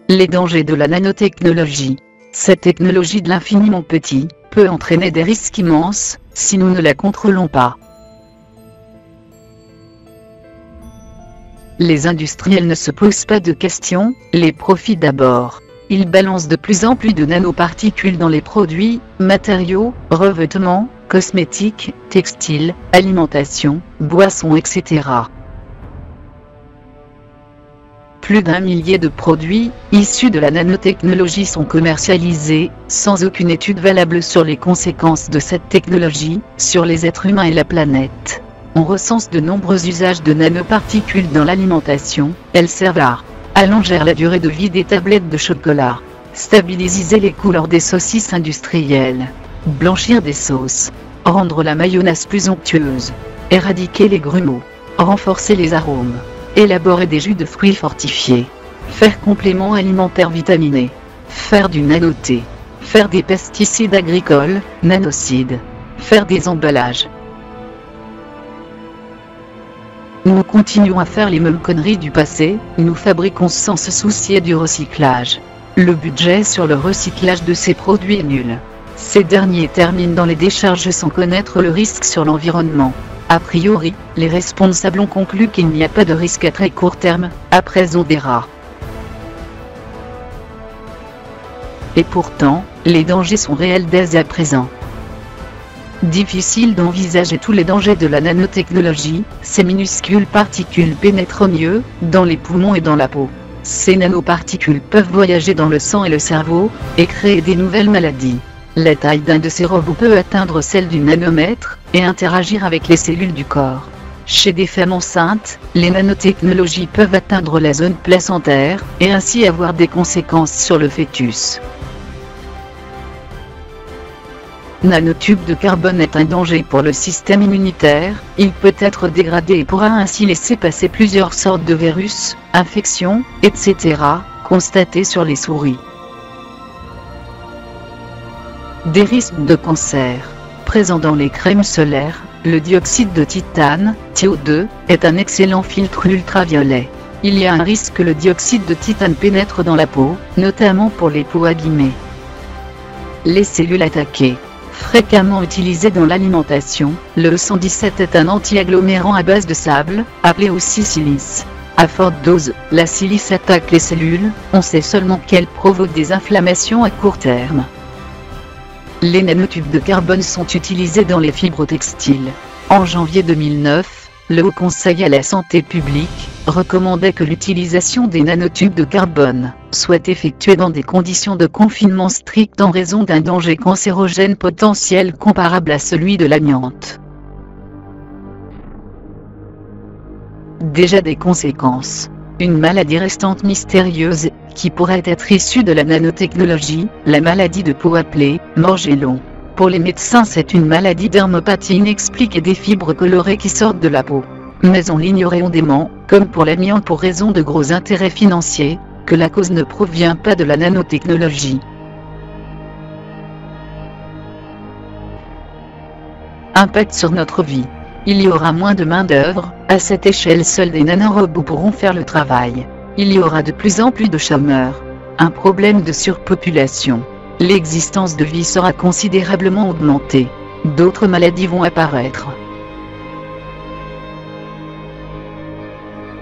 Les dangers de la nanotechnologie. Cette technologie de l'infiniment petit peut entraîner des risques immenses si nous ne la contrôlons pas. Les industriels ne se posent pas de questions, les profits d'abord. Ils balancent de plus en plus de nanoparticules dans les produits, matériaux, revêtements, cosmétiques, textiles, alimentation, boissons, etc. Plus d'1 millier de produits, issus de la nanotechnologie sont commercialisés, sans aucune étude valable sur les conséquences de cette technologie, sur les êtres humains et la planète. On recense de nombreux usages de nanoparticules dans l'alimentation. Elles servent à allonger la durée de vie des tablettes de chocolat, stabiliser les couleurs des saucisses industrielles, blanchir des sauces, rendre la mayonnaise plus onctueuse, éradiquer les grumeaux, renforcer les arômes, élaborer des jus de fruits fortifiés, faire compléments alimentaires vitaminés, faire du nanothé, faire des pesticides agricoles, nanocides, faire des emballages. Nous continuons à faire les mêmes conneries du passé, nous fabriquons sans se soucier du recyclage. Le budget sur le recyclage de ces produits est nul. Ces derniers terminent dans les décharges sans connaître le risque sur l'environnement. A priori, les responsables ont conclu qu'il n'y a pas de risque à très court terme, après on verra. Et pourtant, les dangers sont réels dès à présent. Difficile d'envisager tous les dangers de la nanotechnologie, ces minuscules particules pénètrent mieux, dans les poumons et dans la peau. Ces nanoparticules peuvent voyager dans le sang et le cerveau, et créer des nouvelles maladies. La taille d'un de ces robots peut atteindre celle du nanomètre, et interagir avec les cellules du corps. Chez des femmes enceintes, les nanotechnologies peuvent atteindre la zone placentaire, et ainsi avoir des conséquences sur le fœtus. Nanotube de carbone est un danger pour le système immunitaire, il peut être dégradé et pourra ainsi laisser passer plusieurs sortes de virus, infections, etc., constatées sur les souris. Des risques de cancer. Présent dans les crèmes solaires, le dioxyde de titane, TiO2, est un excellent filtre ultraviolet. Il y a un risque que le dioxyde de titane pénètre dans la peau, notamment pour les peaux abîmées. Les cellules attaquées. Fréquemment utilisé dans l'alimentation, le E117 est un anti-agglomérant à base de sable, appelé aussi silice. À forte dose, la silice attaque les cellules, on sait seulement qu'elle provoque des inflammations à court terme. Les nanotubes de carbone sont utilisés dans les fibres textiles. En janvier 2009, le Haut Conseil à la santé publique recommandait que l'utilisation des nanotubes de carbone soit effectuée dans des conditions de confinement strictes en raison d'un danger cancérogène potentiel comparable à celui de l'amiante. Déjà des conséquences. Une maladie restante mystérieuse, qui pourrait être issue de la nanotechnologie, la maladie de peau appelée Morgellon. Pour les médecins, c'est une maladie dermopathie inexpliquée des fibres colorées qui sortent de la peau. Mais on l'ignorait ondément, comme pour l'amiante pour raison de gros intérêts financiers, que la cause ne provient pas de la nanotechnologie. Impact sur notre vie. Il y aura moins de main-d'œuvre, à cette échelle seuls des nanorobots pourront faire le travail. Il y aura de plus en plus de chômeurs. Un problème de surpopulation. L'existence de vie sera considérablement augmentée. D'autres maladies vont apparaître.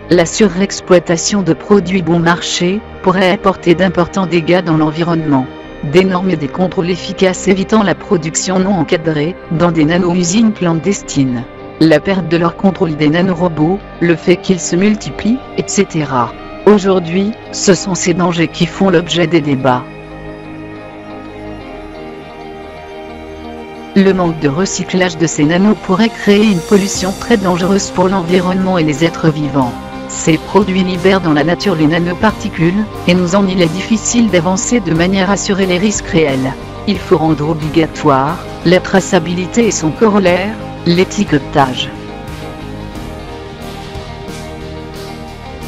La surexploitation de produits bon marché pourrait apporter d'importants dégâts dans l'environnement. Des normes et des contrôles efficaces évitant la production non encadrée, dans des nano-usines clandestines. La perte de leur contrôle des nanorobots, le fait qu'ils se multiplient, etc. Aujourd'hui, ce sont ces dangers qui font l'objet des débats. Le manque de recyclage de ces nanos pourrait créer une pollution très dangereuse pour l'environnement et les êtres vivants. Ces produits libèrent dans la nature les nanoparticules, et il est difficile d'avancer de manière à assurer les risques réels. Il faut rendre obligatoire la traçabilité et son corollaire, l'étiquetage.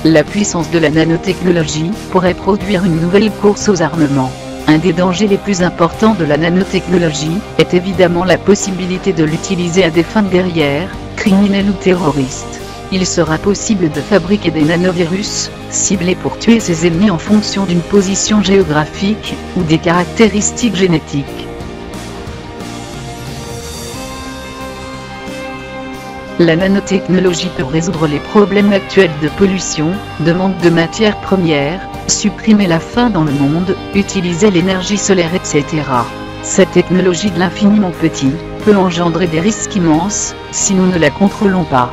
La puissance de la nanotechnologie pourrait produire une nouvelle course aux armements. Un des dangers les plus importants de la nanotechnologie est évidemment la possibilité de l'utiliser à des fins guerrières, criminelles ou terroristes. Il sera possible de fabriquer des nanovirus, ciblés pour tuer ses ennemis en fonction d'une position géographique, ou des caractéristiques génétiques. La nanotechnologie peut résoudre les problèmes actuels de pollution, de manque de matières premières, supprimer la faim dans le monde, utiliser l'énergie solaire, etc. Cette technologie de l'infiniment petit peut engendrer des risques immenses si nous ne la contrôlons pas.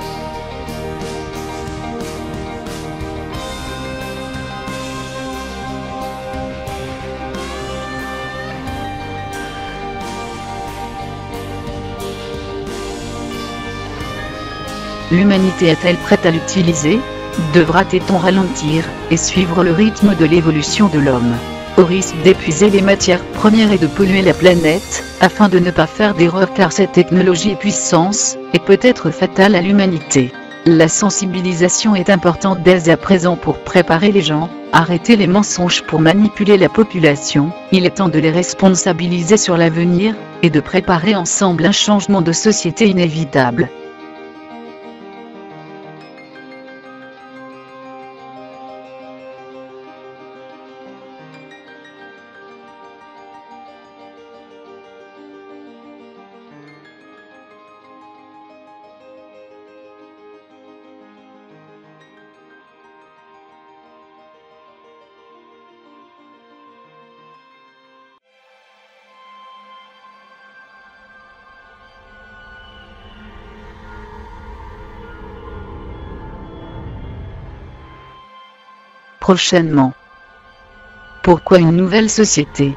L'humanité est-elle prête à l'utiliser? Devra-t-on ralentir et suivre le rythme de l'évolution de l'homme, au risque d'épuiser les matières premières et de polluer la planète, afin de ne pas faire d'erreur, car cette technologie est puissance, et peut être fatale à l'humanité. La sensibilisation est importante dès à présent pour préparer les gens, arrêter les mensonges pour manipuler la population. Il est temps de les responsabiliser sur l'avenir, et de préparer ensemble un changement de société inévitable. Prochainement. Pourquoi une nouvelle société?